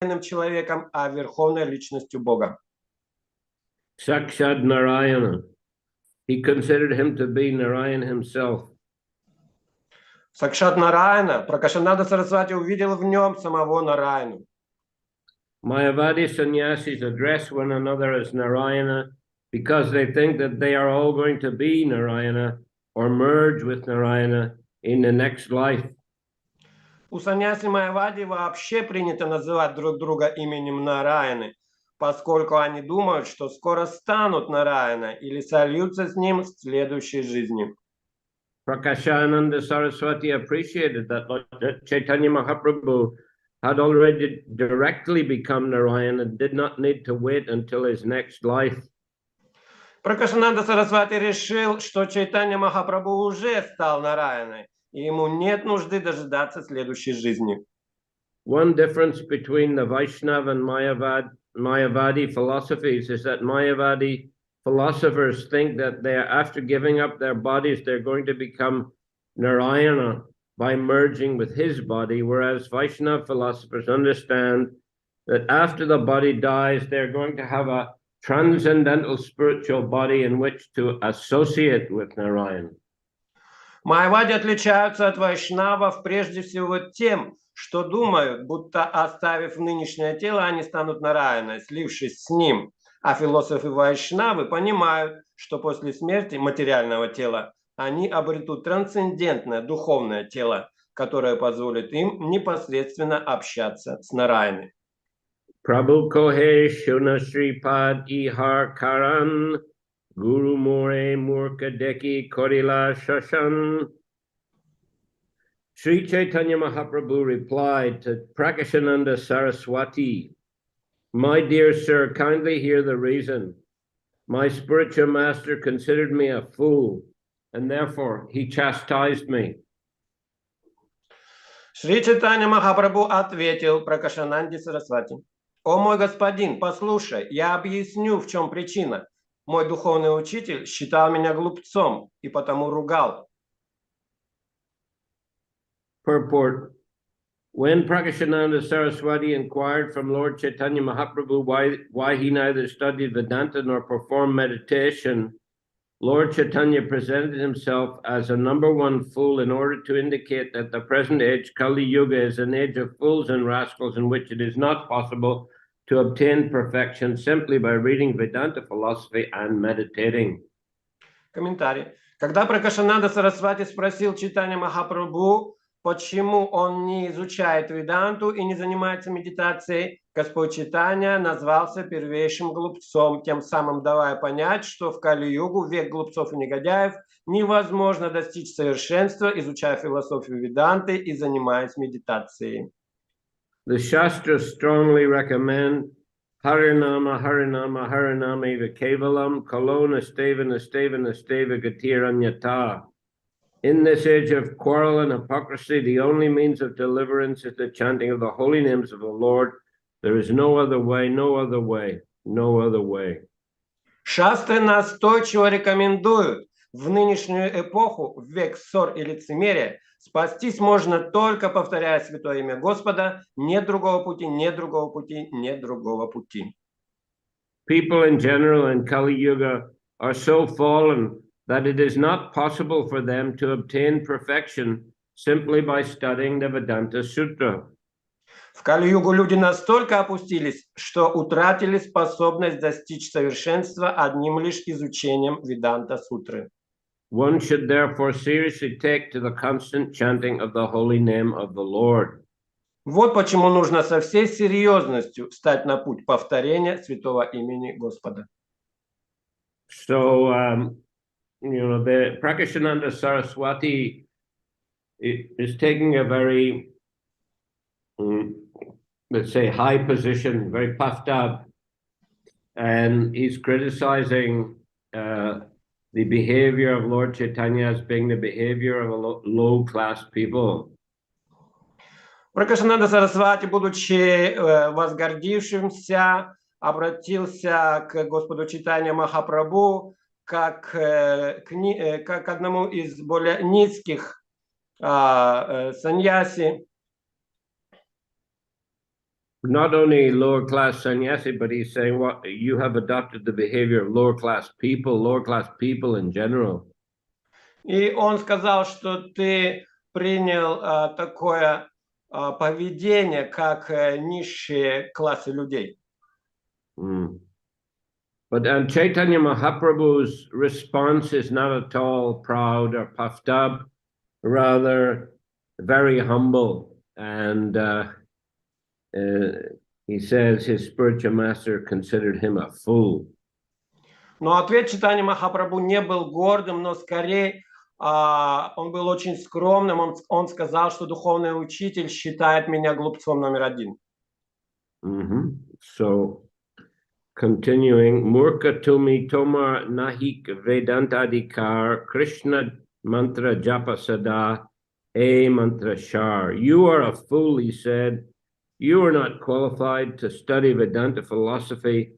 человеком, а верховной личностью Бога. Sakshad Narayana. He considered him to be Narayan himself. Сакшат Нараяна, Пракашананда Сарасвати увидел в нем самого Нараяну. Mayavadi sannyasis address one another as Narayana because they think that they are all going to be Narayana or merge with Narayana in the next life. У саньяси Майявади вообще принято называть друг друга именем Нараяны, поскольку они думают, что скоро станут Нараяна или сольются с ним в следующей жизни. Prakashananda Saraswati appreciated that Chaitanya Mahaprabhu had already directly become Narayana and did not need to wait until his next life. Пракашананда Сарасвати решил, что Чайтанья Махапрабху уже стал Нараяной, и ему нет нужды дожидаться следующей жизни. One difference between the Vaishnava and Mayavadi philosophies is that Mayavadi philosophers think that they are, after giving up their bodies, they're going to become Narayana by merging with his body, whereas Vaishnava philosophers understand that after the body dies, they're going to have a transcendental spiritual body in which to associate with Narayana. Майявади отличаются от вайшнавов прежде всего тем, что думают, будто оставив нынешнее тело, они станут Нараяной, слившись с ним. А философы вайшнавы понимают, что после смерти материального тела они обретут трансцендентное духовное тело, которое позволит им непосредственно общаться с Нараяной. Prabhu kohe shuna shripad ihar karan guru more murka deki korila shashan. Shri Chaitanya Mahaprabhu replied to Prakashananda Saraswati, "My dear sir, kindly hear the reason. My spiritual master considered me a fool, and therefore he chastised me." Шри Чайтанья Махапрабху ответил Пракашананде Сарасвати: «О мой господин, послушай, я объясню, в чем причина. Мой духовный учитель считал меня глупцом и потому ругал». Purport. When Prakashananda Saraswati inquired from Lord Chaitanya Mahaprabhu why he neither studied Vedanta nor performed meditation, Lord Chaitanya presented himself as a number one fool in order to indicate that the present age, Kali Yuga, is an age of fools and rascals in which it is not possible to obtain perfection simply by reading Vedanta philosophy and meditating. Комментарий. Когда Пракашананда Сарасвати спросил Чайтанья Махапрабху, почему он не изучает Веданту и не занимается медитацией, Господь Чайтанья назвался первейшим глупцом, тем самым давая понять, что в Кали-югу, век глупцов и негодяев, невозможно достичь совершенства, изучая философию Веданты и занимаясь медитацией. The Shastras strongly recommend Harinama, Harinama, Harinama eva Kevalam, Kalona Steva, Nasteva, Nasteva, Gatiranyata. In this age of quarrel and hypocrisy, the only means of deliverance is the chanting of the holy names of the Lord. There is no other way, no other way, no other way. Шастры настойчиво рекомендуют в нынешнюю эпоху, в век ссор и лицемерия, спастись можно только повторяя святое имя Господа, нет другого пути, нет другого пути, нет другого пути. People in general in Kali Yuga are so fallen that it is not possible for them to obtain perfection simply by studying the Vedanta Sutra. В Кали-югу люди настолько опустились, что утратили способность достичь совершенства одним лишь изучением Веданта-сутры. One should therefore seriously take to the constant chanting of the holy name of the Lord. Вот почему нужно со всей серьезностью встать на путь повторения святого имени Господа. So, the Prakashananda Saraswati is taking a very, let's say, high position, very puffed up, and he's criticizing the behavior of Lord Chaitanya as being the behavior of a low-class people. Пракашананда Сарасвати, будучи возгордившимся, обратился к Господу Чайтанье Махапрабху как к одному из более низких саньяси. not only lower class sannyasi, but he's saying what you have adopted the behavior of lower class people in general. И он сказал, что ты принял такое поведение, как низшие классы людей. But Chaitanya Mahaprabhu's response is not at all proud or puffed up, rather very humble. And he says his spiritual master considered him a fool. Но ответ Чайтаньи Махапрабху не был гордым, но скорее он был очень скромным. Он сказал, что духовный учитель считает меня глупцом номер один. So, continuing, Murka Tumi Tomar Nahik Vedantadikar Krishna Mantra Japa Sada A Mantra Shar. You are a fool, he said. You are not qualified to study Vedanta philosophy,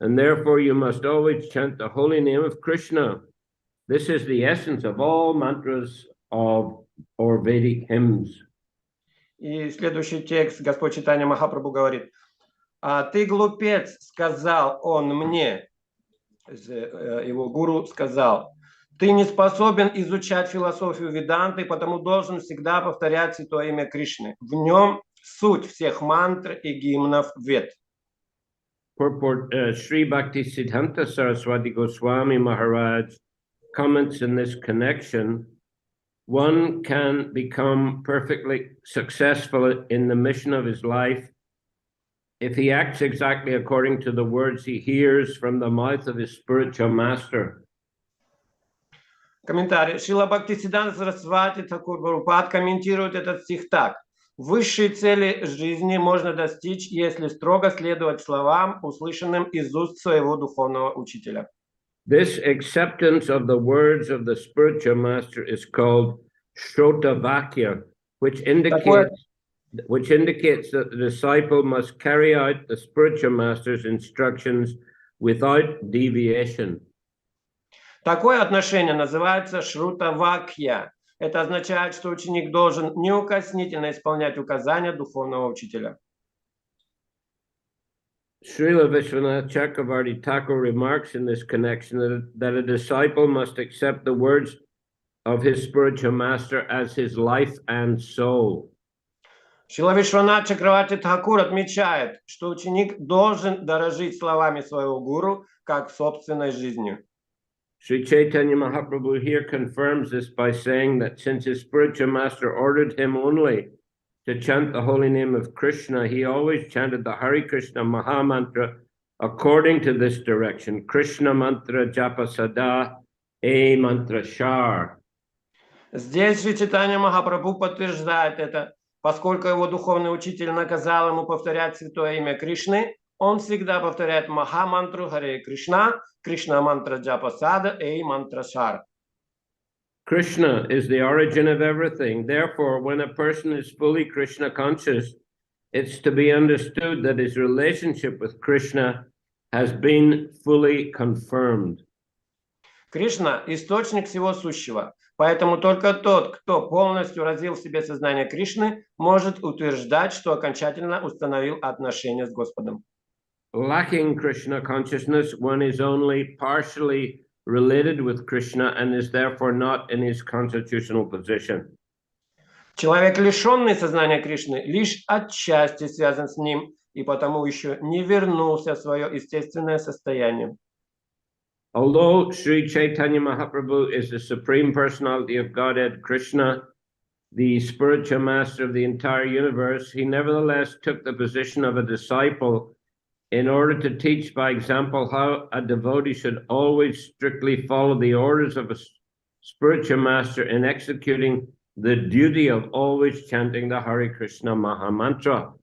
and therefore you must always chant the holy name of Krishna. This is the essence of all mantras or Vedic hymns. И следующий текст Господь Чайтанья Махапрабху говорит: «Ты глупец, сказал он мне», его гуру сказал, «ты не способен изучать философию Веданты, потому должен всегда повторять святое имя Кришны. В нем суть всех мантр и гимнов Вед». Purport Sri Bhaktisiddhanta Saraswati Goswami Maharaj comments in this connection. One can become perfectly successful in the mission of his life if he acts exactly according to the words he hears from the mouth of his spiritual master. Комментарий. Шрила Бхактисиддханта Сарасвати Тхакур Прабхупад комментирует этот стих так. Высшие цели жизни можно достичь, если строго следовать словам, услышанным из уст своего духовного учителя. This acceptance of the words of the spiritual master is called Shrotavakya, which indicates that the disciple must carry out the spiritual master's instructions without deviation. Такое отношение называется шрутавакья. Это означает, что ученик должен неукоснительно исполнять указания духовного учителя. Srila Vishwanath Chakravarti Thakur remarks in this connection that a disciple must accept the words of his spiritual master as his life and soul. Шрила Вишванат Чакраварти Тхакур отмечает, что ученик должен дорожить словами своего гуру как собственной жизнью. Sri Chaitanya Mahaprabhu here confirms this by saying that since his spiritual master ordered him only to chant the holy name of Krishna, he always chanted the Hare Krishna Maha Mantra according to this direction. Krishna Mantra Japa Sada A Mantra Shar. Здесь Шри Чайтанья Махапрабху подтверждает это. Поскольку его духовный учитель наказал ему повторять святое имя Кришны, он всегда повторяет Маха мантру Харе Кришна, Кришна мантра Джапа Сада и мантра Шар. Krishna is the origin of everything. Therefore, when a person is fully Krishna conscious, it's to be understood that his relationship with Krishna has been fully confirmed. Кришна – источник всего сущего. Поэтому только тот, кто полностью развил в себе сознание Кришны, может утверждать, что окончательно установил отношения с Господом. Lacking Krishna consciousness, one is only partially related with Krishna and is therefore not in his constitutional position. Человек, лишенный сознания Кришны, лишь отчасти связан с ним и потому еще не вернулся в свое естественное состояние. Although Sri Chaitanya Mahaprabhu is the Supreme Personality of Godhead Krishna, the spiritual master of the entire universe, he nevertheless took the position of a disciple in order to teach by example how a devotee should always strictly follow the orders of a spiritual master in executing the duty of always chanting the Hare Krishna Maha Mantra.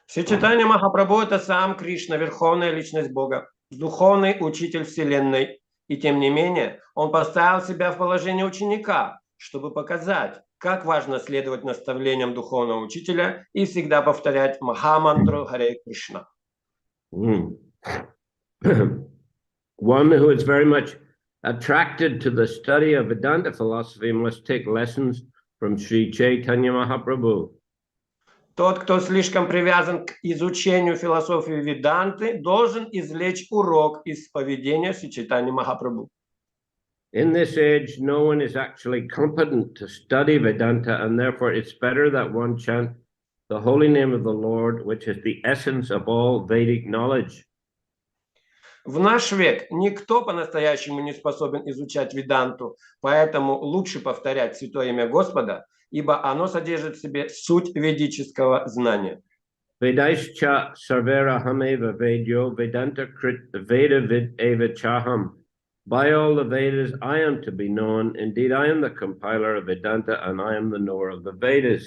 Шри Чайтанья Махапрабху – это сам Кришна, верховная личность Бога, духовный учитель Вселенной. И тем не менее, он поставил себя в положение ученика, чтобы показать, как важно следовать наставлениям духовного учителя и всегда повторять Махамантру Харе Кришна. One who is very much attracted to the study of Vedanta philosophy must take lessons from Sri Chaitanya Mahaprabhu. Тот, кто слишком привязан к изучению философии Веданты, должен извлечь урок из поведения Шри Чайтаньи Махапрабху. In this age, no one is actually competent to study Vedanta, and therefore it's better that one chant the holy name of the Lord, which is the essence of all Vedic knowledge. В наш век никто по-настоящему не способен изучать Веданту, поэтому лучше повторять святое имя Господа, ибо оно содержит в себе суть ведического знания. Vedaischa sarvera hameva vedyo Vedanta krit Veda vid eva chaham. By all the Vedas I am to be known. Indeed, I am the compiler of Vedanta, and I am the knower of the Vedas.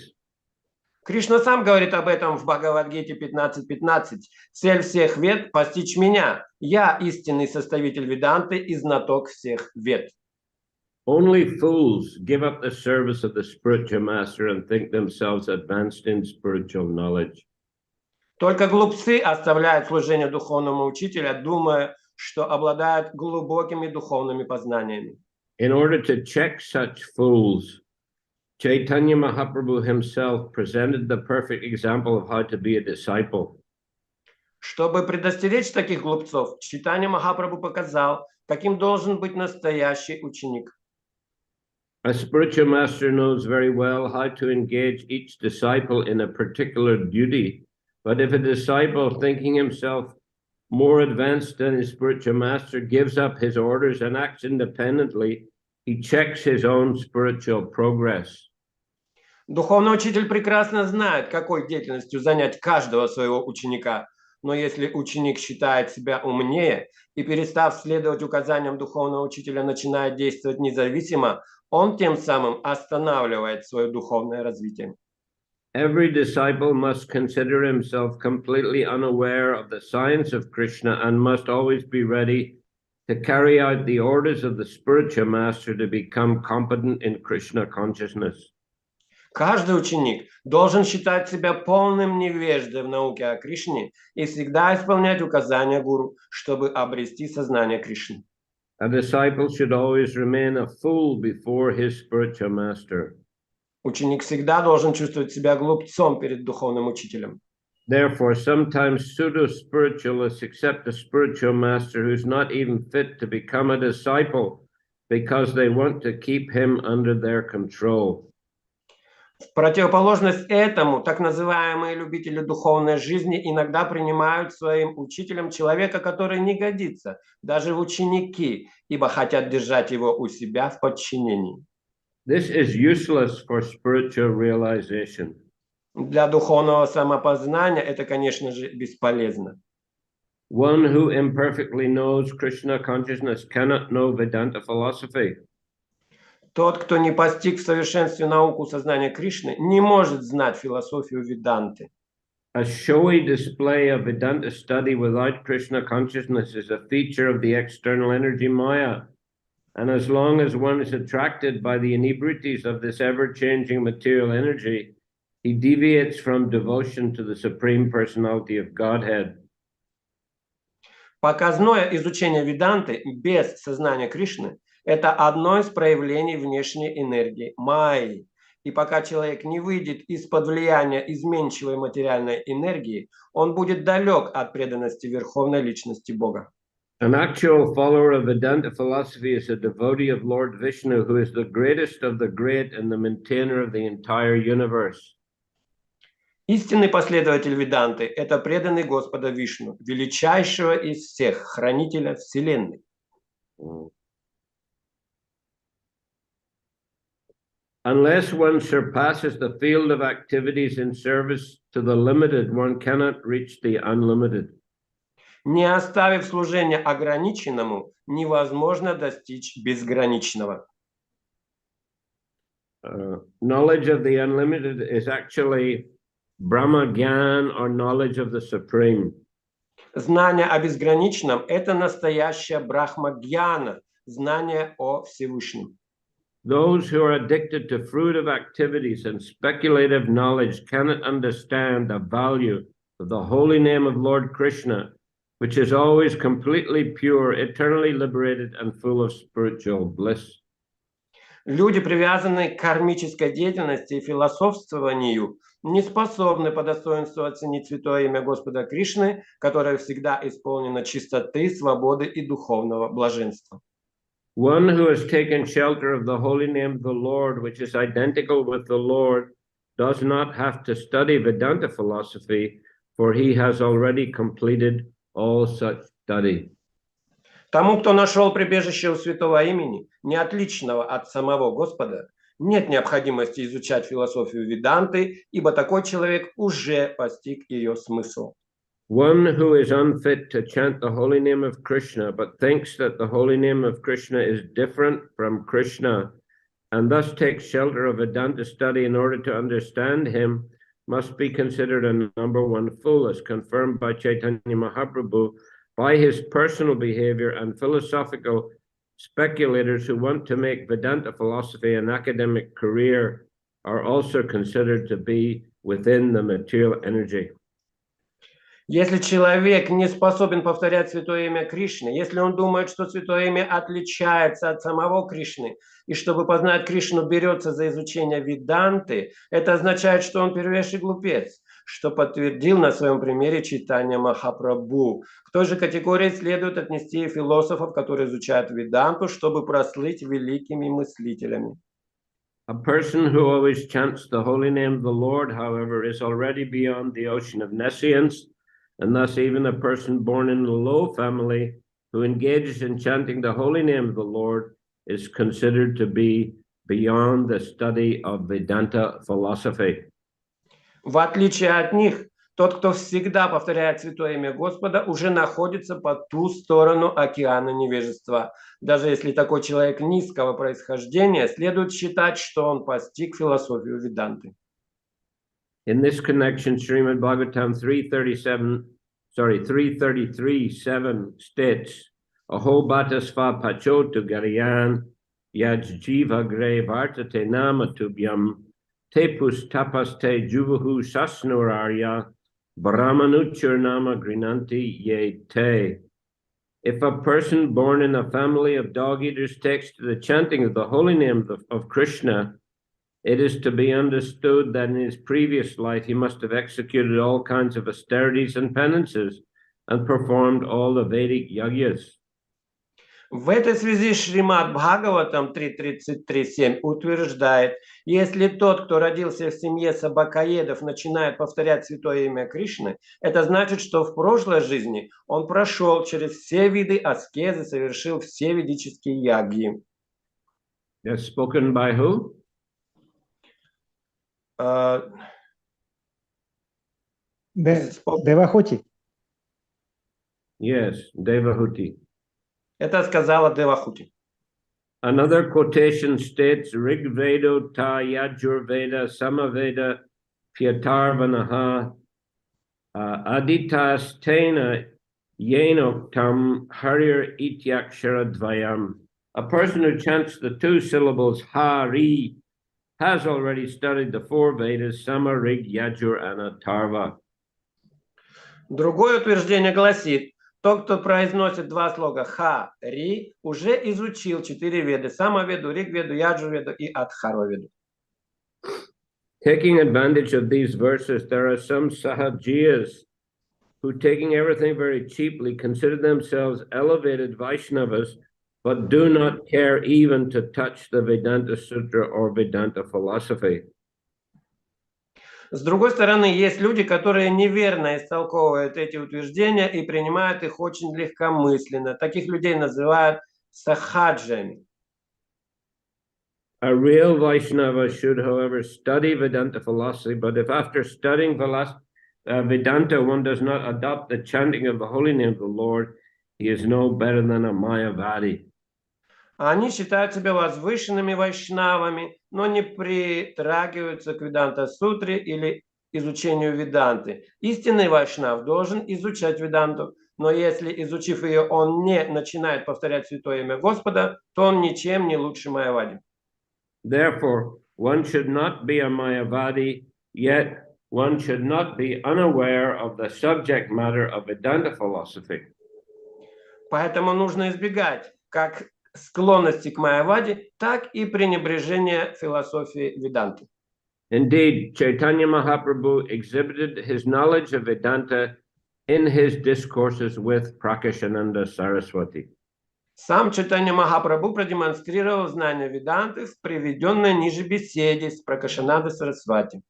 Кришна сам говорит об этом в Бхагавад-гите 15.15. Цель всех вед – постичь меня. Я истинный составитель Веданты и знаток всех вед. Only fools give up the service of the spiritual master and think themselves advanced in spiritual knowledge. Только глупцы оставляют служение духовному учителя, думая, что обладают глубокими духовными познаниями. In order to check such fools, Chaitanya Mahaprabhu himself presented the perfect example of how to be a disciple. Чтобы предостеречь таких глупцов, Чайтанья Махапрабху показал, каким должен быть настоящий ученик. A spiritual master knows very well how to engage each disciple in a particular duty, but if a disciple, thinking himself more advanced than his spiritual master, gives up his orders and acts independently, he checks his own spiritual progress. Духовный учитель прекрасно знает, какой деятельностью занять каждого своего ученика. Но если ученик считает себя умнее и, перестав следовать указаниям духовного учителя, начинает действовать независимо, он тем самым останавливает свое духовное развитие. Every disciple must consider himself completely unaware of the science of Krishna and must always be ready to carry out the orders of the spiritual master to become competent in Krishna consciousness. Каждый ученик должен считать себя полным невеждой в науке о Кришне и всегда исполнять указания гуру, чтобы обрести сознание Кришны. A disciple should always remain a fool before his spiritual master. Ученик всегда должен чувствовать себя глупцом перед духовным учителем. Therefore, sometimes pseudo-spiritualists accept a spiritual master who's not even fit to become a disciple because they want to keep him under their control. В противоположность этому, так называемые любители духовной жизни иногда принимают своим учителем человека, который не годится даже в ученики, ибо хотят держать его у себя в подчинении. This is useless for spiritual realization. Для духовного самопознания это, конечно же, бесполезно. One who imperfectly knows Krishna consciousness cannot know Vedanta philosophy. Тот, кто не постиг в совершенстве науку сознания Кришны, не может знать философию Веданты. A showy display of Vedanta study without Krishna consciousness is a feature of the external energy Maya. And as long as one is attracted by the inebrities of this ever-changing material energy, he deviates from devotion to the Supreme Personality of Godhead. Показное изучение Веданты без сознания Кришны – это одно из проявлений внешней энергии майи. И пока человек не выйдет из-под влияния изменчивой материальной энергии, он будет далек от преданности Верховной Личности Бога. An actual follower of Vedanta philosophy is a devotee of Lord Vishnu, who is the greatest of the great and the maintainer of the entire universe. Истинный последователь Веданты – это преданный Господа Вишну, величайшего из всех, хранителя Вселенной. Unless one surpasses the field of activities in service to the limited, one cannot reach the unlimited. Не оставив служение ограниченному, невозможно достичь безграничного. Knowledge of the unlimited is actually Brahma Gyan, or knowledge of the Supreme. Знание о безграничном – это настоящая брахма-гьяна, знание о Всевышнем. Those who are addicted to fruitive activities and speculative knowledge cannot understand the value of the holy name of Lord Krishna, which is always completely pure, eternally liberated, and full of spiritual bliss. Люди, привязанные к кармической деятельности и философствованию, не способны по достоинству оценить святое имя Господа Кришны, которое всегда исполнено чистоты, свободы и духовного блаженства. One who has taken shelter of the holy name of the Lord, which is identical with the Lord, does not have to study Vedanta philosophy, for he has already completed all such study. Тому, кто нашел прибежище у святого имени, не отличного от самого Господа, нет необходимости изучать философию Веданты, ибо такой человек уже постиг ее смысл. One who is unfit to chant the holy name of Krishna, but thinks that the holy name of Krishna is different from Krishna, and thus takes shelter of Vedanta study in order to understand him, must be considered a number one fool, as confirmed by Chaitanya Mahaprabhu, by his personal behavior, and philosophical speculators who want to make Vedanta philosophy an academic career are also considered to be within the material energy. Если человек не способен повторять святое имя Кришны, если он думает, что святое имя отличается от самого Кришны, и чтобы познать Кришну берется за изучение Веданты, это означает, что он первейший глупец, что подтвердил на своем примере Чайтанья Махапрабху. К той же категории следует отнести и философов, которые изучают Веданту, чтобы прослыть великими мыслителями. A person who always chants the holy name of the Lord, however, is already beyond the ocean of nescience, and thus even a person born in a low family who engages in chanting the holy name of the Lord is considered to be beyond the study of Vedanta philosophy. В отличие от них, тот, кто всегда повторяет святое имя Господа, уже находится по ту сторону океана невежества. Даже если такой человек низкого происхождения, следует считать, что он постиг философию Веданты. In this connection, Srimad Bhagavatam 333.7 states, Aho Bhattasva Pachotu Gariyan Yaj Jiva Gre Vartate Namatubhyam Tepus Tapaste Juvahu Sasnurarya Brahmanuchur Nama Grinanti Ye Te. If a person born in a family of dog-eaters takes to the chanting of the holy name of Krishna, it is to be understood that in his previous life he must have executed all kinds of austerities and penances and performed all the Vedic yagyas. В этой связи Шримад Бхагаватам 3.33.7 утверждает, если тот, кто родился в семье собакоедов, начинает повторять святое имя Кришны, это значит, что в прошлой жизни он прошел через все виды аскезы, совершил все ведические ягьи. That's spoken by who? Девахути. Yes, Devahuti. Это сказала Девахути. Another quotation states, Rig Vedo ta Yajur Veda Samaveda Pyatarvanaha Aditas Tena Yenoktam Harir Ityakshara Dvayam. A person who chants the two syllables Hari has already studied the four Vedas, Sama, Rig, Yajur, and Atharva. Другое утверждение гласит, тот, кто произносит два слога Ха, Ри, уже изучил 4 веды, Самаведу, Ригведу, Яджурведу и Адхарваведу. Taking advantage of these verses, there are some Sahajiyas who, taking everything very cheaply, consider themselves elevated Vaishnavas, but do not care even to touch the Vedanta Sutra or Vedanta philosophy. С другой стороны, есть люди, которые неверно истолковывают эти утверждения и принимают их очень легкомысленно. Таких людей называют сахаджами. A real Vaishnava should, however, study Vedanta philosophy, but if after studying Vedanta one does not adopt the chanting of the holy name of the Lord, he is no better than a Mayavadi. Они считают себя возвышенными вайшнавами, но не притрагиваются к Веданта-сутре или изучению Веданты. Истинный вайшнав должен изучать Веданту, но если, изучив ее, он не начинает повторять святое имя Господа, то он ничем не лучше Майявади. Therefore, one should not be a Mayavadi, yet one should not be unaware of the subject matter of Vedanta philosophy. Поэтому нужно избегать как склонности к Майяваде, так и пренебрежения философии Веданты. Indeed, Chaitanya Mahaprabhu exhibited his knowledge of Vedanta in his discourses with Prakashananda Saraswati. Сам Чайтанья Махапрабху продемонстрировал знание Веданты в приведенной ниже беседе с Пракашанандой Сарасвати.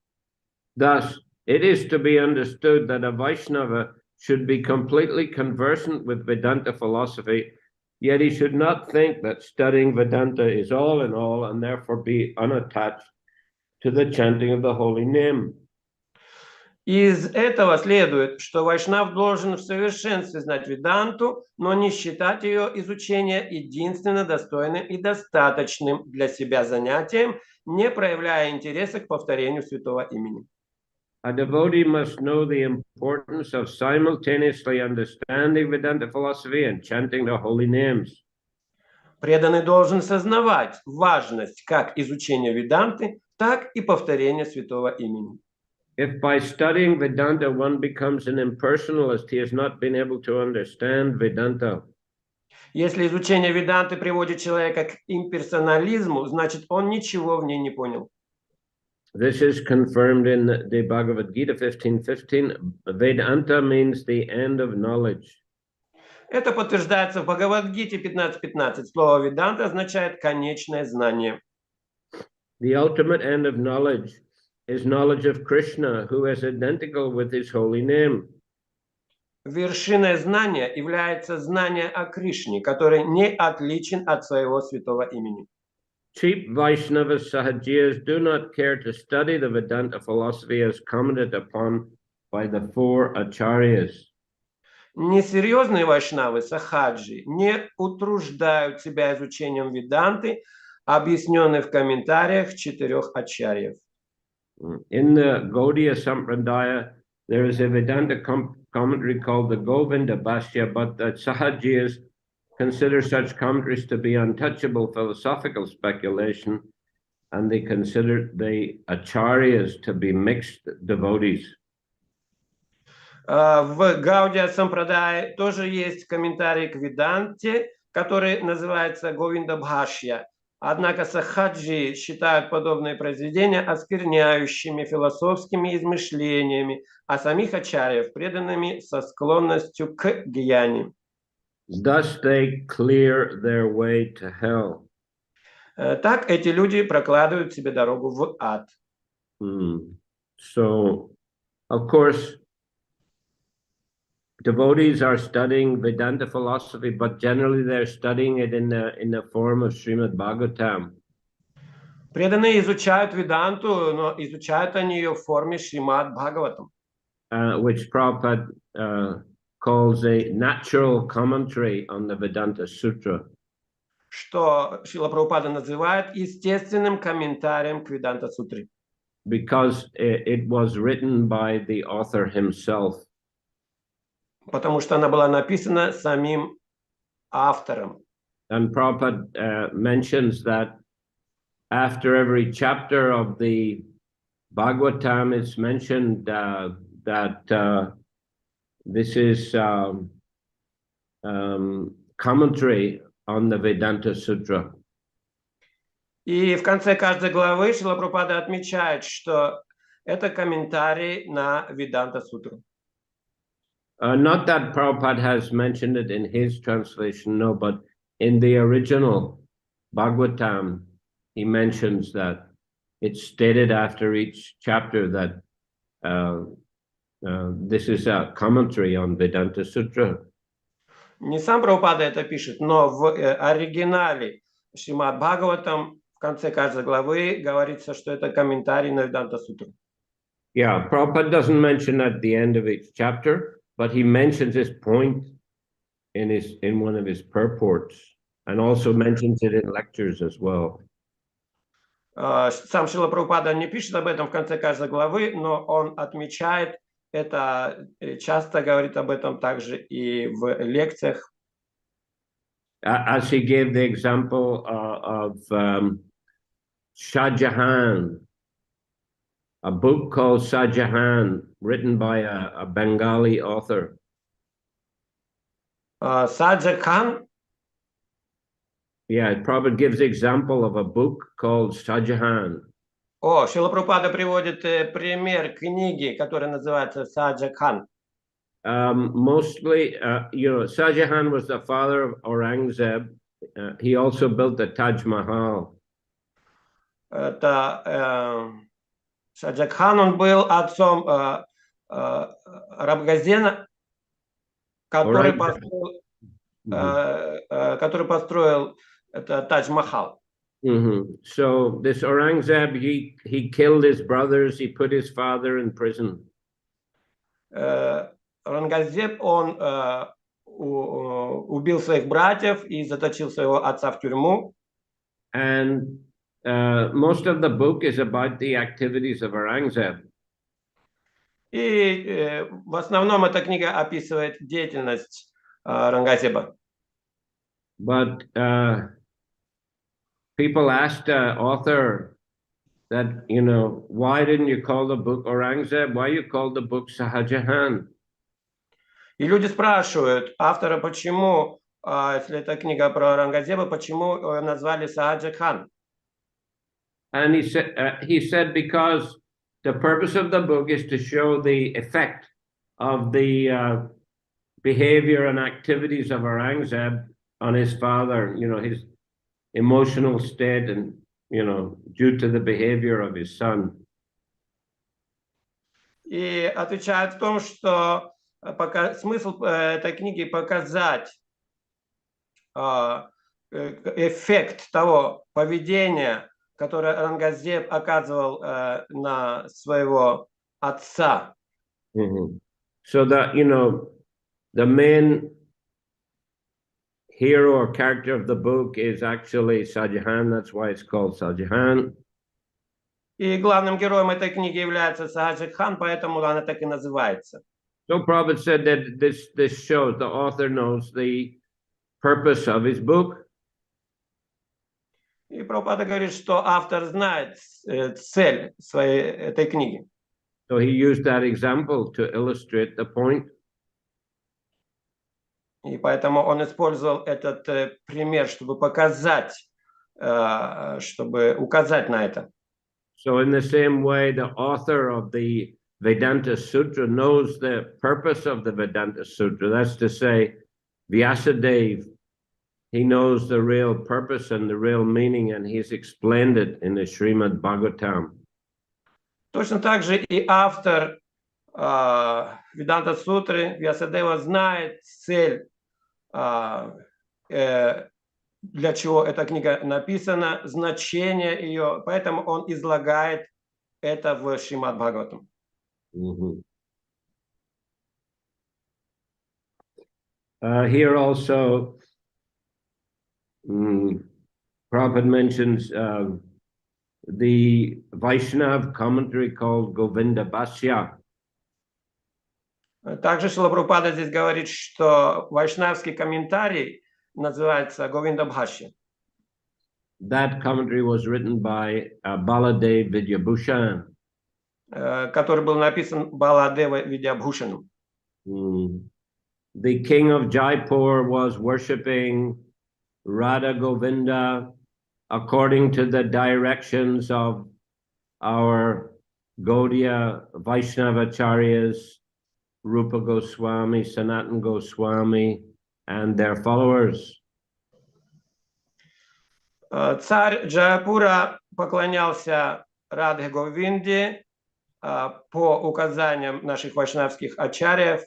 Thus, it is to be understood that a Vaishnava should be completely conversant with Vedanta philosophy, yet he should not think that studying Vedanta is all in all and therefore be unattached to the chanting of the holy name. Из этого следует, что вайшнав должен в совершенстве знать Веданту, но не считать ее изучение единственно достойным и достаточным для себя занятием, не проявляя интереса к повторению святого имени. A devotee must know the importance of simultaneously understanding Vedanta philosophy and chanting the holy names. Преданный должен сознавать важность как изучения Веданты, так и повторения святого имени. If by studying Vedanta one becomes an impersonalist, he has not been able to understand Vedanta. Если изучение Веданты приводит человека к имперсонализму, значит, он ничего в ней не понял. This is confirmed in the Bhagavad Gita 15:15. Vedanta means the end of knowledge. Это подтверждается в Бхагавад-гите 15.15. Слово «веданта» означает «конечное знание». The ultimate end of knowledge is knowledge of Krishna, who is identical with his holy name. Вершиной знания является знание о Кришне, который не отличен от своего святого имени. Cheap Vaishnavas Sahajiyas do not care to study the Vedanta philosophy as commented upon by the four acharyas. Несерьезные вайшнавы, сахаджи, не утруждают себя изучением Веданты, объясненной в комментариях 4 ачарьев. In the Gaudiya Sampradaya, there is a Vedanta commentary called the Govinda Bhashya, but the Sahajiyas consider such commentaries to be untouchable philosophical speculation, and they consider the acharyas to be mixed devotees. В Гаудия Сампрадае тоже есть комментарий к Веданте, который называется Говинда Бхашья. Однако сахаджи считают подобные произведения оскверняющими философскими измышлениями, а самих ачарьев преданными со склонностью к гьяни. Thus they clear their way to hell. Так эти люди прокладывают себе дорогу в ад. So, of course, devotees are studying Vedanta philosophy, but generally they're studying it in the form of Srimad Bhagavatam. Преданные изучают Веданту, но изучают они ее в форме Шримад Бхагаватам. Which Prabhupada calls a natural commentary on the Vedanta Sutra. Что Шрила Прабхупада называет естественным комментарием к Веданта Сутре. Because it was written by the author himself. Потому что она была написана самим автором. And Prabhupada mentions that after every chapter of the Bhagavatam, it's mentioned that this is commentary on the Vedanta Sutra. И в конце каждой главы Шрила Прабхупада отмечает, что это комментарий на Веданта Сутру. Not that Prabhupada has mentioned it in his translation, no, but in the original Bhagavatam, he mentions that it's stated after each chapter that this is a commentary on Vedanta Sutra. Не сам Прабхупада это пишет, но в оригинале Шримад Бхагаватам в конце каждой главы говорится, что это комментарий на Веданта Сутру. Yeah, Prabhupada doesn't mention at the end of each chapter, but he mentions this point in one of his purports, and also mentions it in lectures as well. Сам Шрила Прабхупада не пишет об этом в конце каждой главы, но он отмечает это, часто говорит об этом также и в лекциях. As he gave the example of Shah Jahan, a book called Shah Jahan, written by a Bengali author. Саджа Кхан? Yeah, it probably gives the example of a book called Shah Jahan. Шрила Прабхупада приводит пример книги, которая называется Саджакхан. Mostly, Shah Jahan was the father of Aurangzeb. He also built the Taj Mahal. Это Шаджакхан, он был отцом Рабгазена, который построил это Тадж-Махал. So this Aurangzeb, he killed his brothers, he put his father in prison. Аурангзеб, он убил своих братьев и заточил своего отца в тюрьму. And most of the book is about the activities of Aurangzeb. И в основном эта книга описывает деятельность Аурангзеба. But people asked the author that, why didn't you call the book Aurangzeb? Why you called the book Sahajahan? И люди спрашивают автора, почему, если это книга про Аурангзеба, почему назвали Саджакхан? And he said because the purpose of the book is to show the effect of the behavior and activities of Aurangzeb on his father, his emotional state and, due to the behavior of his son. И отвечает в том, что смысл этой книги показать эффект того поведения, которое Аурангзеб оказывал на своего отца. So that, the main hero or character of the book is actually Shahjahan. That's why it's called Shahjahan. И главным героем этой книги является Саджакхан, поэтому она так и называется. So Prabhupada said that this shows the author knows the purpose of his book. И Прабхупада говорит, что автор знает цель своей этой книги. So he used that example to illustrate the point. И поэтому он использовал этот пример, чтобы показать, чтобы указать на это. So in the same way, the author of the Vedanta Sutra knows the purpose of the Vedanta Sutra. That's to say, Vyasadeva, he knows the real purpose and the real meaning, and he's explained it in the Srimad Bhagavatam. Точно так же и автор Веданта Сутры, Вьясадева, знает цель, для чего эта книга написана, значение ее, поэтому он излагает это в Шримад Бхагаватам. Here also, Prabhupada mentions the Vaishnav commentary called Govinda Bhashya. Также Шрила Прабхупада здесь говорит, что вайшнавский комментарий называется Говинда Бхашья. That commentary was written by Baladev Vidyabhushan. Который был написан Баладева Видябхушаном. The king of Jaipur was worshipping Radha Govinda according to the directions of our Gaudiya Vaishnavacharyas, Rupa Goswami, Sanatan Goswami, and their followers. Царь Джайпура поклонялся Радхе Говинде по указаниям наших вайшнавских ачарьев,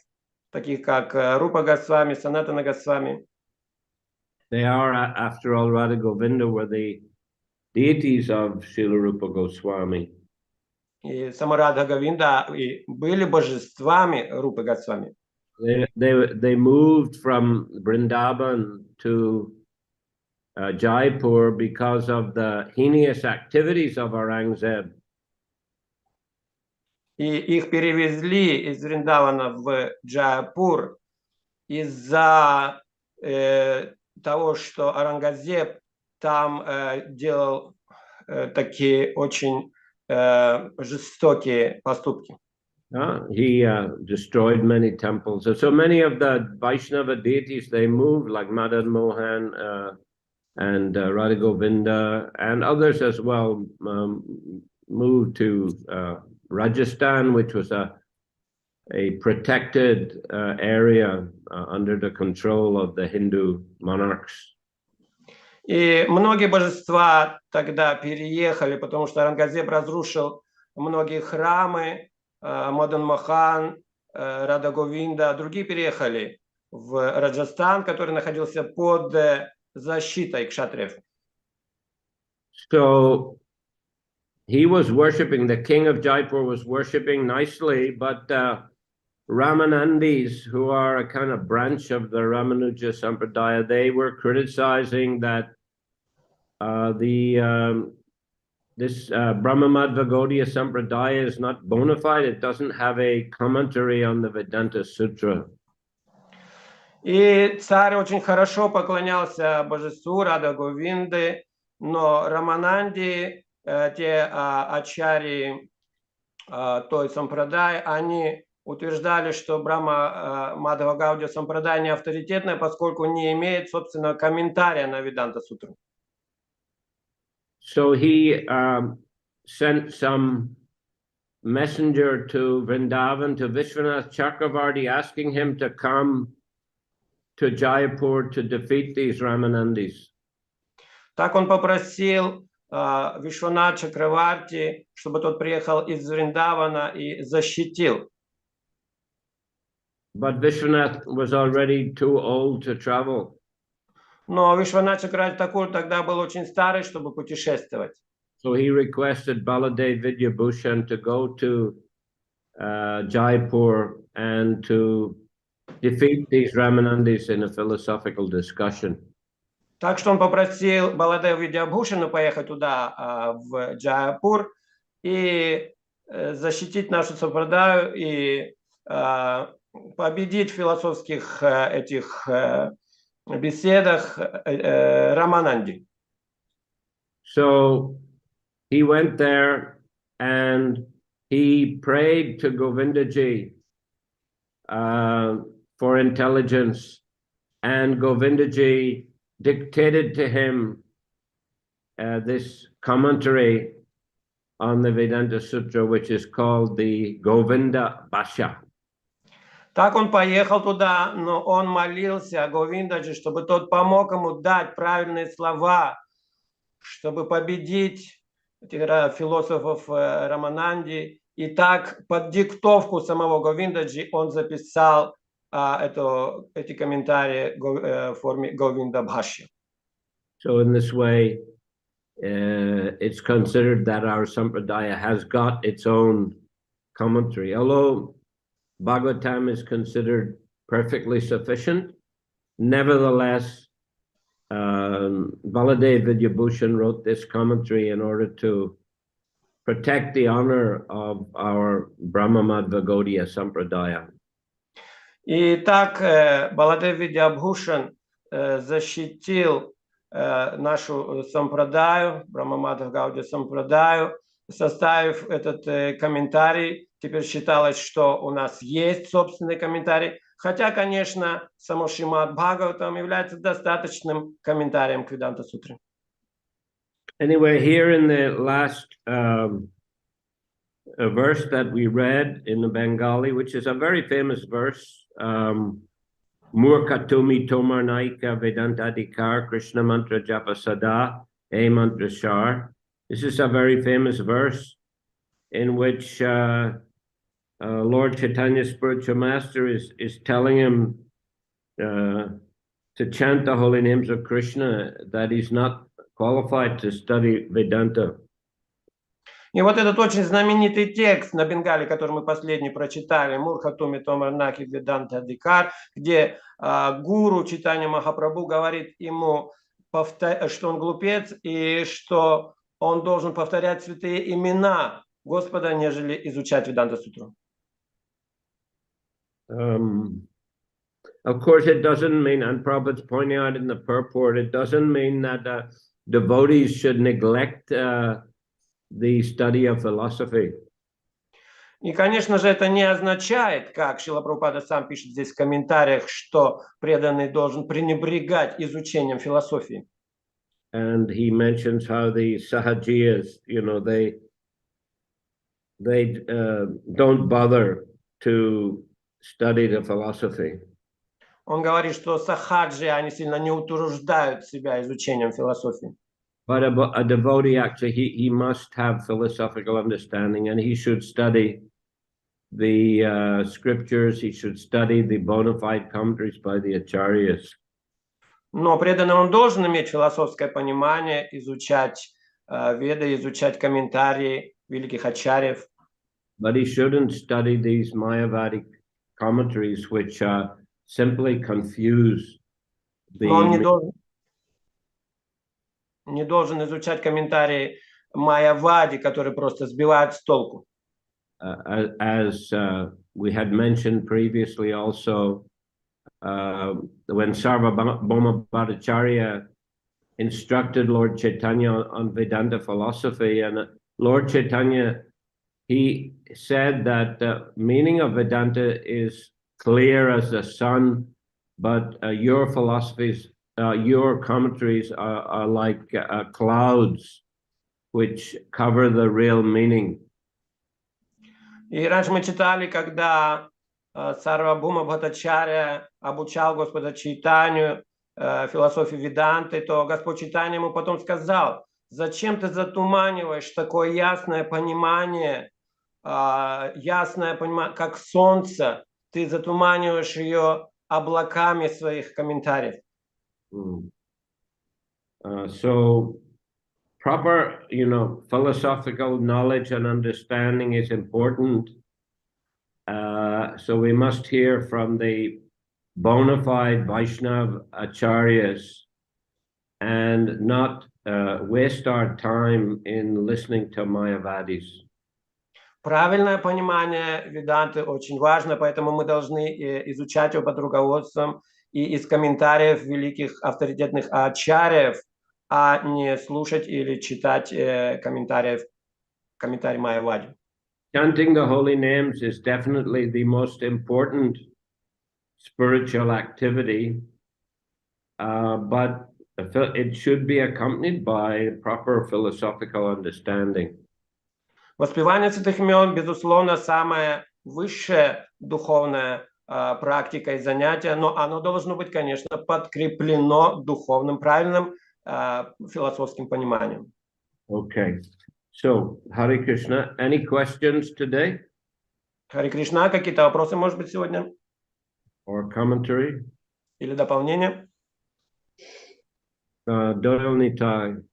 таких как Рупа Госвами, Санатана Госвами. They are, after all, Radha Govinda were the deities of Srila Rupa Goswami. И сама Радха Говинда были божествами Рупы Госвами. They moved from Vrindavan to Jaipur because of the heinous activities of Aurangzeb. И их перевезли из Вриндавана в Джайпур из-за того, что Аурангзеб там делал такие очень жестокие поступки. He destroyed many temples. So many of the Vaishnava deities, they moved, like Madan Mohan and Radha Govinda and others as well, moved to Rajasthan, which was a protected area under the control of the Hindu monarchs. И многие божества тогда переехали, потому что Ангазеб разрушил многие храмы, Мадан Мохан, Рада Говинда, другие переехали в Раджастан, который находился под защитой кшатриев. So he was worshipping, the king of Jaipur was worshipping nicely, but Ramanandis, who are a kind of branch of the Ramanuja Sampradaya, they were criticizing that this Brahmamadva Gaudiya Sampradaya is not bona fide. It doesn't have a commentary on the Vedanta Sutra. И царь очень хорошо поклонялся божеству Рада Говинды, но Рамананди, те ачари той сампрадай, они утверждали, что Брахма Мадхава Гаудия Сампрадай не авторитетная, поскольку не имеет собственного комментария на Веданта Сутру. So he sent some messenger to Vrindavan, to Vishwanath Chakravarti, asking him to come to Jaipur to defeat these Ramanandis. Так он попросил Вишванат Чакраварти, чтобы тот приехал из Вриндавана и защитил. But Vishwanath was already too old to travel. Но Вишванат Чакраварти Такур тогда был очень старый, чтобы путешествовать. So he requested Baladev Vidyabhushan to go to Jaipur and to defeat these Ramanandis in a philosophical discussion. Так что он попросил Баладева Видьябхушана поехать туда, в Джайпур, и защитить нашу сампрадаю и победить в философских этих беседах Рамананди. So he went there and he prayed to Govindaji for intelligence, and Govindaji dictated to him this commentary on the Vedanta Sutra, which is called the Govinda Bhashya. Так он поехал туда, но он молился Говиндаджи, чтобы тот помог ему дать правильные слова, чтобы победить этих философов Рамананди. И так под диктовку самого Говиндаджи он записал эти комментарии в форме Говинда Бхашья. So in this way, it's considered that our sampradaya has got its own commentary. Although Bhagavatam is considered perfectly sufficient, nevertheless, Baladev Vidyabhushan wrote this commentary in order to protect the honor of our Brahmamadva Gaudiya Sampradaya. И так Баладев Видьябхушан защитил нашу сампрадаю, Брахмамадха Гаудия Сампрадаю, составив этот комментарий. Теперь считалось, что у нас есть собственный комментарий, хотя, конечно, само Шримад Бхагаватам является достаточным комментарием к Веданта Сутре. Anyway, here in the last verse that we read in the Bengali, which is a very famous verse, Murkatumi Tomar Naika Vedantadikar Krishna Mantra Japa Sada E Mantra Shar. This is a very famous verse in which Lord Chaitanya's spiritual master is telling him to chant the holy names of Krishna, that he's not qualified to study Vedanta. И вот этот очень знаменитый текст на Бенгале, который мы последний прочитали, Мурхатуми Томарнаки Веданта Дикар, где гуру Чайтанья Махапрабху говорит ему, что он глупец и что он должен повторять святые имена Господа, нежели изучать Веданта Сутру. Of course, it doesn't mean, and Prabhupada's pointing out in the purport, it doesn't mean that devotees should neglect the study of philosophy. И, конечно же, это не означает, как Шрила Прабхупада сам пишет здесь в комментариях, что преданный должен пренебрегать изучением философии. And he mentions how the Sahajiyas, they don't bother to study the philosophy. Он говорит, что сахаджи, они сильно не утруждают себя изучением философии. But a devotee, actually, he must have philosophical understanding, and he should study the scriptures, he should study the bona fide commentaries by the acharyas. Но преданный он должен иметь философское понимание, изучать веды, изучать комментарии великих ачарьев. But he shouldn't study these Mayavadic commentaries, which simply confuse the... Но он не должен изучать комментарии майявади, которые просто сбивают с толку. As we had mentioned previously also, when Sarvabhauma Bhattacharya instructed Lord Chaitanya on Vedanta philosophy, and Lord Chaitanya, he said that the meaning of Vedanta is clear as the sun, but your philosophies, your commentaries are like clouds which cover the real meaning. И раньше мы читали, когда Сарвабхаума Бхаттачарья обучал Господа Чайтанью философии Веданты, то Господь Чайтанья ему потом сказал: зачем ты затуманиваешь такое ясное понимание, как солнце, ты затуманиваешь ее облаками своих комментариев. So proper, philosophical knowledge and understanding is important. So we must hear from the bona fide Vaishnava acharyas and not waste our time in listening to Mayavadis. Правильное понимание Веданты очень важно, поэтому мы должны изучать его под руководством и из комментариев великих авторитетных ачарьев, а не слушать или читать комментарии Майявади. Chanting the holy names is definitely the most important spiritual activity, but it should be accompanied by proper philosophical understanding. Воспевание святых имен, безусловно, самая высшая духовная практика и занятие, но оно должно быть, конечно, подкреплено духовным, правильным философским пониманием. Okay. So, Hare Krishna, any questions today? Харе Кришна, какие-то вопросы, может быть, сегодня? Or commentary? Или дополнение? Doyal Nitai.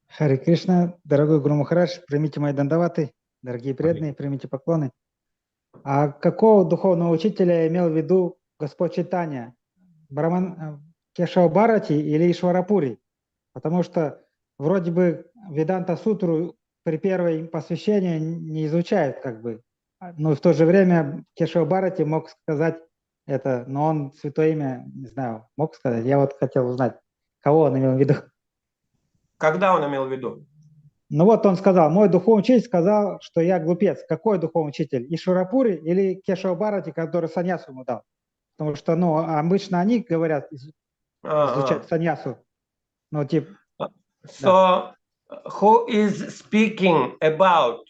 Харе Кришна, дорогой Гуру Махарадж, примите мои дандаваты, дорогие преданные, примите поклоны. А какого духовного учителя имел в виду Господь Чайтанья? Кешава Бхарати или Ишварапури? Потому что вроде бы Веданта Сутру при первой посвящении не изучают, но в то же время Кешава Бхарати мог сказать это, но он святое имя, не знаю, мог сказать. Я вот хотел узнать, кого он имел в виду. Когда он имел в виду? Ну вот он сказал, мой духовный учитель сказал, что я глупец. Какой духовный учитель? Ишварапури или Кешава Бхарати, который саньясу ему дал? Потому что, обычно они говорят изучать саньясу. So, who is speaking about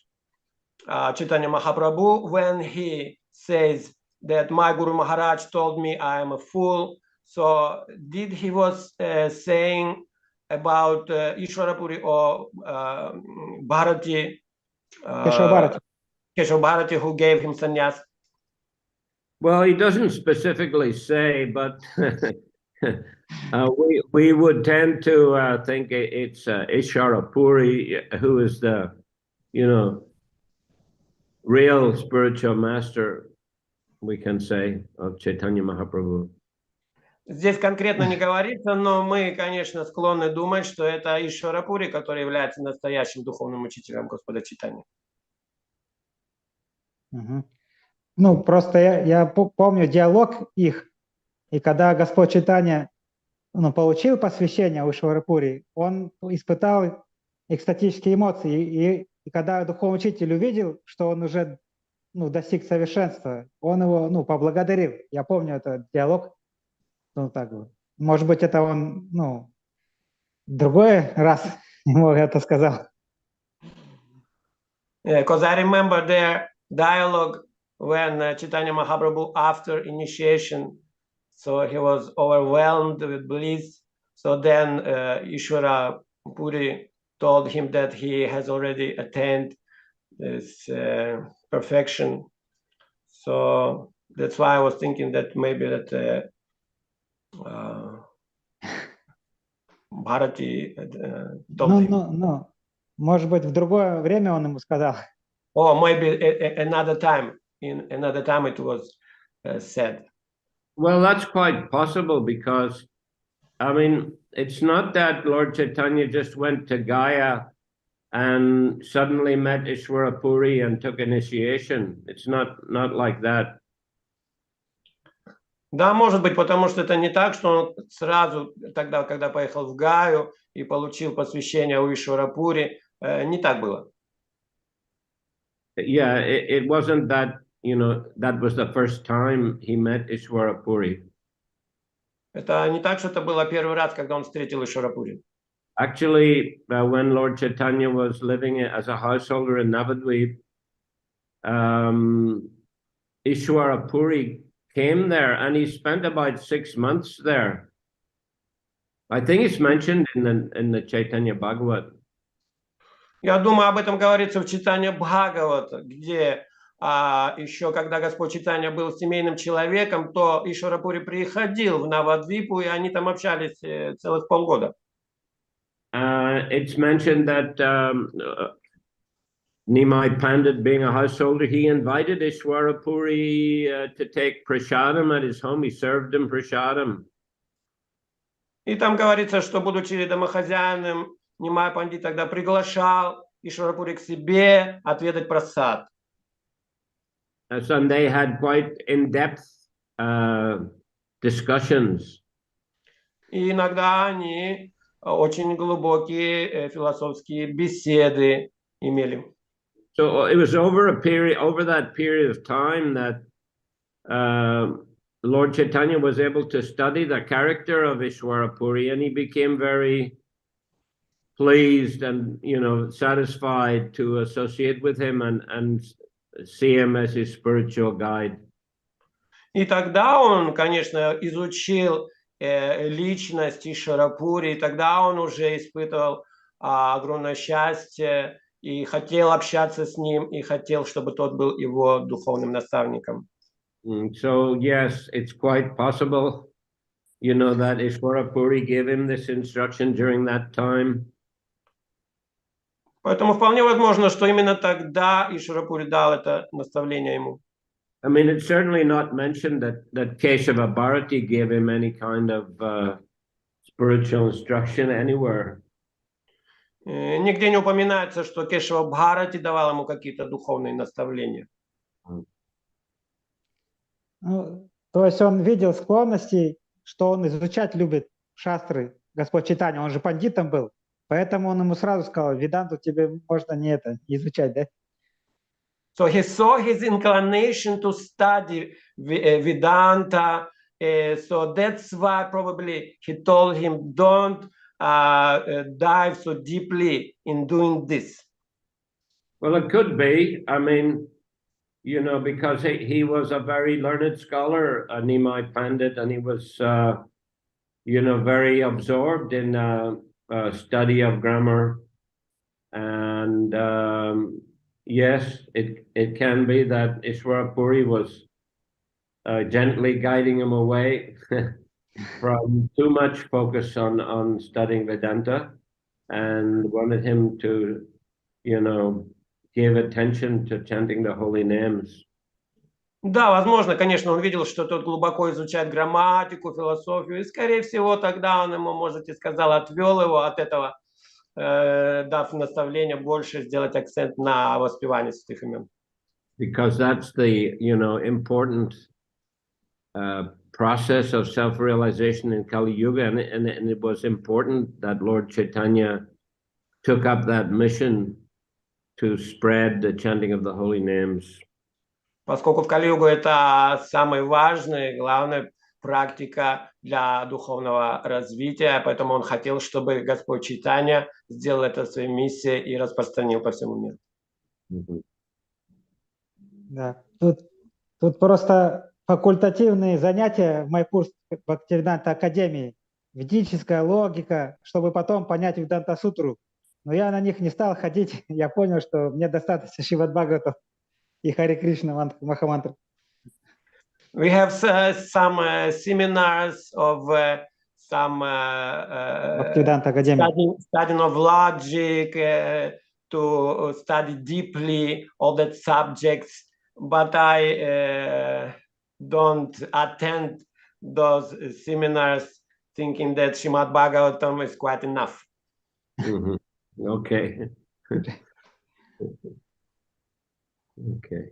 Chaitanya Mahaprabhu when he says that my Guru Maharaj told me I am a fool? So, did he was saying about Ishwarapuri or Bharati, Keshava Bharati, who gave him sannyas? Well, he doesn't specifically say, but we would tend to think it's Isharapuri, who is the, real spiritual master, we can say, of Chaitanya Mahaprabhu. Здесь конкретно не говорится, но мы, конечно, склонны думать, что это Ишварапури, который является настоящим духовным учителем Господа Чайтаньи. Просто я помню диалог их, и когда Господь Чайтанья получил посвящение у Ишварапури, он испытал экстатические эмоции, и когда духовный учитель увидел, что он уже достиг совершенства, он его поблагодарил. Я помню этот диалог. Может быть, это он, другой раз ему это сказал. Because I remember their dialogue when Chaitanya Mahaprabhu, after initiation, so he was overwhelmed with bliss. So then Ishvara Puri told him that he has already attained this perfection. So that's why I was thinking that maybe that Bharati told him. Может быть, в другое время он ему сказал. Or maybe another time. In another time it was said. Well, that's quite possible because, I mean, it's not that Lord Chaitanya just went to Gaya and suddenly met Ishvara Puri and took initiation. It's not like that. Да, может быть, потому что это не так, что он сразу тогда, когда поехал в Гаю и получил посвящение у Ишвара Пури, не так было. Yeah, it wasn't that, you know, that was the first time he met Ishvara Puri. Это не так, что это было первый раз, когда он встретил Ишвара Пури. Actually, when Lord Chaitanya was living as a householder in Navadvip, Ishvara Puri came there and he spent about 6 months there. I think it's mentioned in the Chaitanya Bhagavat. Я думаю, об этом говорится в Чайтанья Бхагавата, где еще когда Господь Чайтанья был семейным человеком, то Ишвара Пури приходил в Навадвипу, и они там общались целых полгода. It's mentioned that Nimai Pandit, being a householder, he invited Ishvara Puri to take prasadam at his home. He served him prasadam. И там говорится, что, будучи домохозяином, Нимай Пандит тогда приглашал Ишвара Пури к себе отведать прасад. And they had quite in-depth discussions. И иногда они очень глубокие философские беседы имели. So it was over that period of time that Lord Chaitanya was able to study the character of Ishvara Puri, and he became very pleased and, you know, satisfied to associate with him and see him as his spiritual guide. И тогда он, конечно, изучил личность Ишвара Пури, и тогда он уже испытывал огромное счастье и хотел общаться с ним, и хотел, чтобы тот был его духовным наставником. So yes, it's quite possible, you know, that Ishvara Puri gave him this instruction during that time. Поэтому вполне возможно, что именно тогда Ишвара Пури дал это наставление ему. I mean, it's certainly not mentioned that Keshava Bharati gave him any kind of spiritual instruction anywhere. Нигде не упоминается, что Кешава Бхарати давал ему какие-то духовные наставления. Ну, то есть он видел склонности, что он изучать любит шастры. Господь Чайтанья, он же пандитом был, поэтому он ему сразу сказал: Веданту тебе можно не изучать, да? So he saw his inclination to study Vedanta, so that's why probably he told him, don't dive so deeply in doing this. Well, it could be. I mean, you know, because he was a very learned scholar, Nimai Pandit, and he was, you know, very absorbed in study of grammar. And yes, it can be that Ishvara Puri was gently guiding him away from too much focus on studying Vedanta, and wanted him to, you know, give attention to chanting the holy names. Да, возможно, конечно, он видел, что тот глубоко изучает грамматику, философию, и, скорее всего, тогда он ему, может, и сказал, отвел его от этого, дав наставление больше сделать акцент на воспевании святых имен. Because that's the, you know, important process of self-realization in Kali Yuga, and it was important that Lord Chaitanya took up that mission to spread the chanting of the holy names. Поскольку в Кали-югу это самая важная, главная практика для духовного развития, поэтому он хотел, чтобы Господь Чайтанья сделал это своей миссией и распространил по всему миру. Да. Тут просто факультативные занятия в Майпурской Бхактивиданта Академии, ведическая логика, чтобы потом понять Веданта-сутру. Но я на них не стал ходить, я понял, что мне достаточно Шримад Бхагаватам и Харе Кришна Махамантры. We have some seminars of some Bhaktivedanta Academy. studying of logic, to study deeply all that subjects, but I don't attend those seminars thinking that Srimad Bhagavatam is quite enough. Okay. Okay.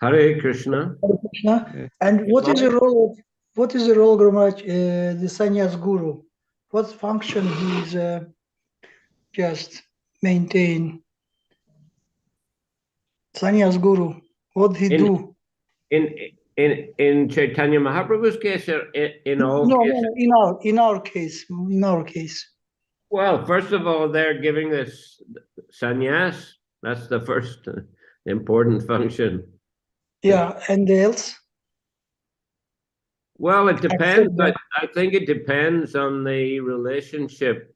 Hare Krishna. Hare Krishna. And what is the role Guru Maharaj, the sannyas guru? What function he is just maintain? Sannyas guru, what he do? In Chaitanya Mahaprabhu's case, or in all cases? No, in our case. Well, first of all, they're giving this sannyas. That's the first important function. Yeah, and else? Well, it depends. I think it depends on the relationship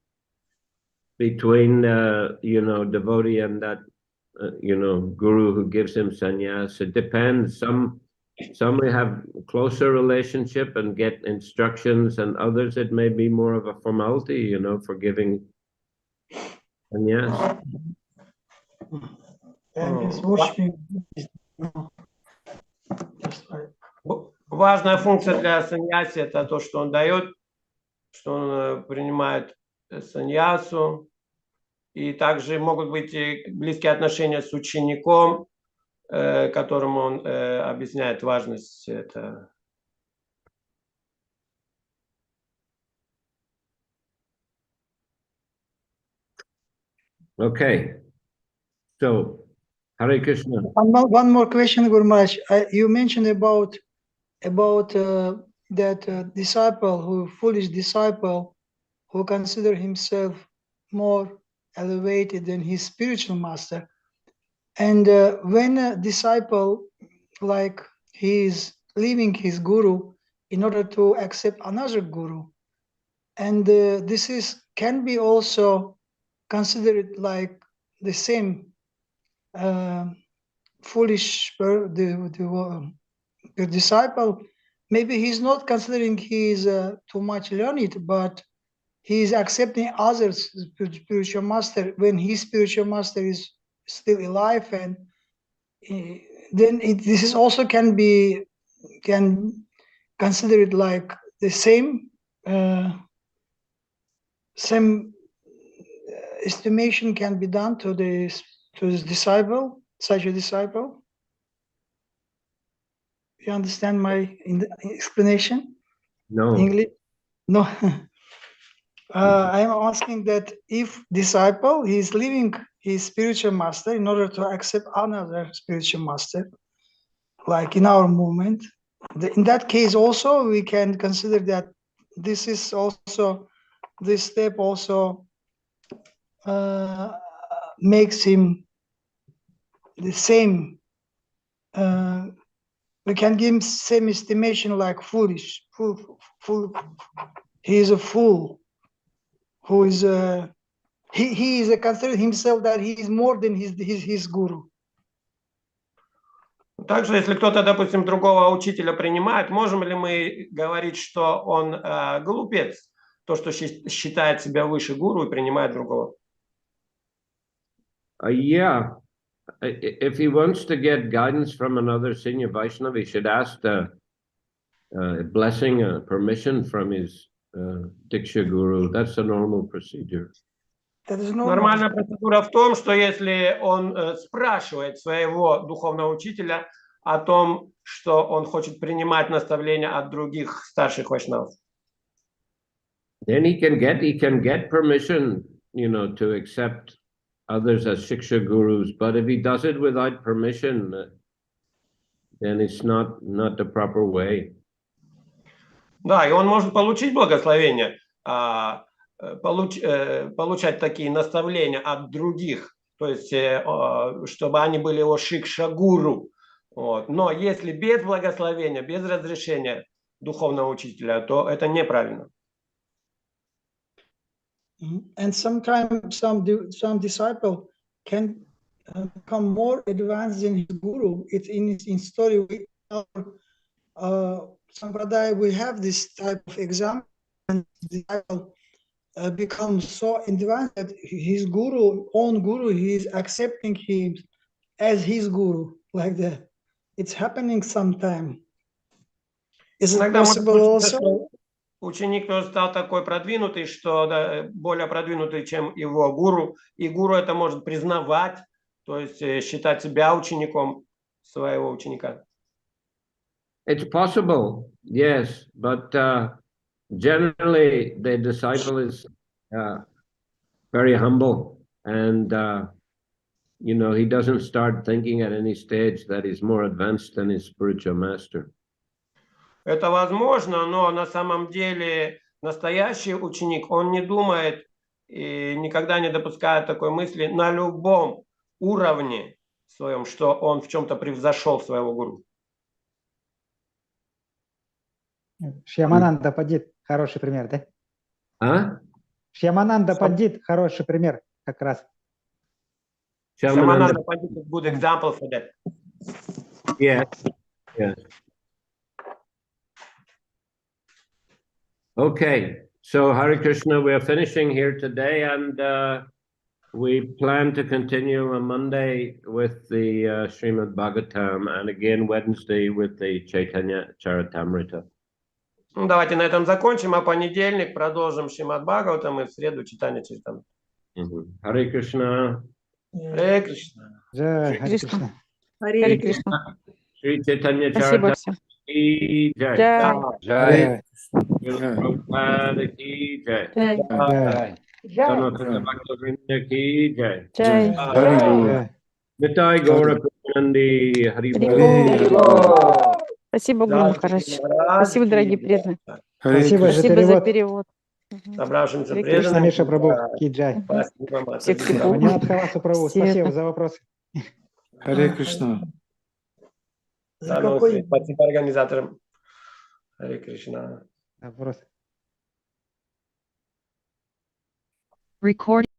between, devotee and that, guru who gives him sannyas. It depends. Some may have closer relationship and get instructions, and others it may be more of a formality, for giving sannyas. And he's worshiping. Важная функция для саньяси – это то, что он дает, что он принимает саньясу, и также могут быть близкие отношения с учеником, которому он объясняет важность этого. Okay, so Hare Krishna. One more question, Guru Maharaj. You mentioned about that foolish disciple who consider himself more elevated than his spiritual master. And when a disciple, like he is leaving his guru in order to accept another guru, and this can be also considered like the same foolish the disciple. Maybe he's not considering he is too much learned, but he is accepting others' spiritual master when his spiritual master is still alive, and then this is also can consider it like the same estimation can be done to this disciple, such a disciple. You understand my explanation? No. English? No. I am asking that if disciple, he is leaving his spiritual master in order to accept another spiritual master, like in our movement, in that case also we can consider that this is also, this step also makes him the same, we can give him same estimation like foolish, fool. He is a fool who is he is considered himself that he is more than his guru. Также, если кто-то, допустим, другого учителя принимает, можем ли мы говорить, что он глупец, то, что считает себя выше гуру и принимает другого? Yeah. If he wants to get guidance from another senior Vaishnava, he should ask the blessing, permission from his Diksha Guru. That's a normal procedure. Нормальная процедура в том, что если он спрашивает своего духовного учителя о том, что он хочет принимать наставления от других старших вайшнавов. Then he can get permission, to accept others as Shiksha Gurus. But if he does it without permission, then it's not the proper way. Да, и он может получить благословение, получать такие наставления от других то есть чтобы они были его шикша-гуру. Вот. Но если без благословения, без разрешения духовного учителя, то это неправильно. And sometimes some disciple can become more advanced than his guru. It's in story with our Sampradaya, we have this type of example. And the disciple becomes so advanced that his own guru, he is accepting him as his guru, like that. It's happening sometime. Is it possible also? Ученик тоже стал такой продвинутый, что да, более продвинутый, чем его гуру, и гуру это может признавать, то есть считать себя учеником своего ученика. It's possible, yes, but generally the disciple is very humble, and he doesn't start thinking at any stage that he's more advanced than his spiritual master. Это возможно, но на самом деле настоящий ученик, он не думает и никогда не допускает такой мысли на любом уровне своем, что он в чем-то превзошел своего гуру. Шьямананда Пандит хороший пример, да? А? Шьямананда Пандит хороший пример как раз. Шьямананда Пандит is a good example for that. Yes, yes. Okay, so Hare Krishna, we are finishing here today, and we plan to continue on Monday with the Srimad Bhagavatam, and again Wednesday with the Chайтанья Чаритамрита. Ну, давайте на этом закончим, а понедельник продолжим Шримад Бхагаватам и в среду Чайтанья Чаритамрита. Hare Krishna. Hare Krishna. Jai Hare Krishna. Hare Krishna. Шри Чайтанья Спасибо Чаритамрита всем. ki jai. Jai. Prabhupada ki jai. Jai. Sanatana Bhaktivinoda ki jai. Jai. Jai. Nitai Gaura Premanandi Hari Bol. Спасибо, Гуру Махарадж. Спасибо, дорогие преданные. Спасибо за Спасибо за перевод. перевод. Собравшимся Hare Кришна преданным. Миша Прабху Ки Джай. Спасибо, Матаджи. Всех всего. Ванинатхавасу Прабху, Спасибо. спасибо за вопросы. Харе Кришна. За какой? Спасибо организаторам. Харе Кришна. Вопросы. Recording.